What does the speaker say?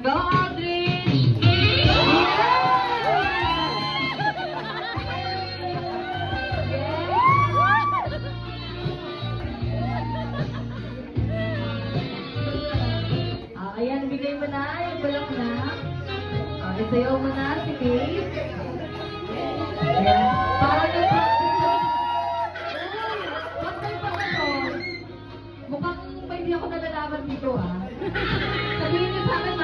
Go, Audrey! Ayan, bigay mo na yung bulak na. Isayaw mo na si Kate. Ayan. Para nag-practice na. Pantay pa ako. Mukhang hindi ako nalalaman dito, ah. Sabihin niyo sa akin,